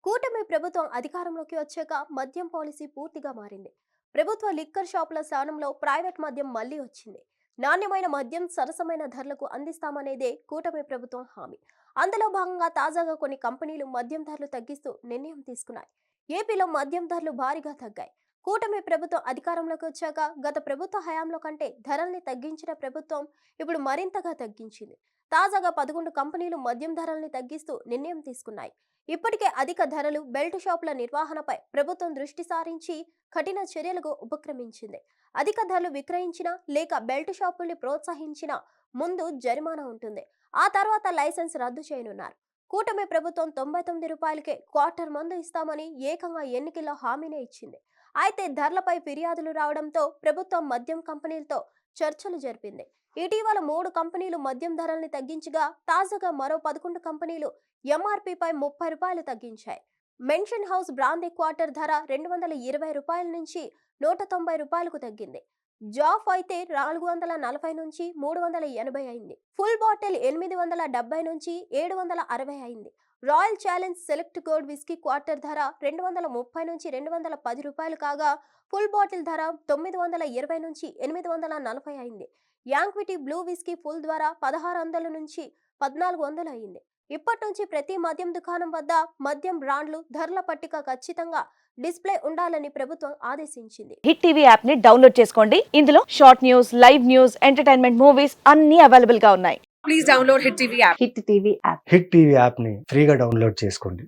కూటమి ప్రభుత్వం అధికారంలోకి వచ్చాక మద్యం పాలసీ పూర్తిగా మారింది. ప్రభుత్వ లిక్కర్ షాపుల స్థానంలో ప్రైవేట్ మద్యం మళ్లీ వచ్చింది. నాణ్యమైన మద్యం సరసమైన ధరలకు అందిస్తామనేదే కూటమి ప్రభుత్వం హామీ. అందులో భాగంగా తాజాగా కొన్ని కంపెనీలు మద్యం ధరలు తగ్గిస్తూ నిర్ణయం తీసుకున్నాయి. ఏపీలో మద్యం ధరలు భారీగా తగ్గాయి. కూటమి ప్రభుత్వం అధికారంలోకి వచ్చాక గత ప్రభుత్వ హయాంలో కంటే ధరల్ని తగ్గించిన ప్రభుత్వం ఇప్పుడు మరింతగా తగ్గించింది. తాజాగా 11 కంపెనీలు మద్యం ధరల్ని తగ్గిస్తూ నిర్ణయం తీసుకున్నాయి. ఇప్పటికే అధిక ధరలు బెల్ట్ షాపుల నిర్వహణపై ప్రభుత్వం దృష్టి సారించి కఠిన చర్యలకు ఉపక్రమించింది. అధిక ధరలు విక్రయించిన లేక బెల్ట్ షాపుల్ని ప్రోత్సహించిన ముందు జరిమానా ఉంటుంది. ఆ తర్వాత లైసెన్స్ రద్దు చేయనున్నారు. కూటమి ప్రభుత్వం 99 రూపాయలకే క్వార్టర్ మందు ఇస్తామని ఏకంగా ఎన్నికల్లో హామీనే ఇచ్చింది. అయితే ధరలపై ఫిర్యాదులు రావడంతో ప్రభుత్వం మద్యం కంపెనీలతో చర్చలు జరిపింది. ఇటీవల 3 కంపెనీలు మద్యం ధరల్ని తగ్గించగా తాజాగా మరో 11 కంపెనీలు ఎంఆర్పీపై 30 రూపాయలు తగ్గించాయి. మెన్షన్ హౌస్ బ్రాందీ క్వార్టర్ ధర 220 రూపాయల నుంచి 190 రూపాయలకు తగ్గింది. జాఫ్ అయితే 440 నుంచి 380 అయింది. ఫుల్ బాటిల్ 870 నుంచి 760 అయింది. Royal challenge select gold whisky quarter ధర 230 నుంచి 210 రూపాయలు కాగా ఫుల్ బాటిల్ ధర 920 నుంచి 840 అయింది. యాంక్విటీ బ్లూ విస్కీ ఫుల్ ద్వారా 1600 నుంచి 1400 అయింది. ఇప్పటి నుంచి ప్రతి మద్యం దుకాణం వద్ద మద్యం బ్రాండ్లు ధరల పట్టిక ఖచ్చితంగా డిస్ప్లే ఉండాలని ప్రభుత్వం ఆదేశించింది. హిట్ టీవీ యాప్ ని డౌన్లోడ్ చేసుకోండి. ఇందులో short news, live news, entertainment movies అన్ని అవైలబుల్ గా ఉన్నాయి. Please download Hit TV app. Hit TV app hit TV యాప్ని ఫ్రీగా డౌన్లోడ్ చేసుకోండి.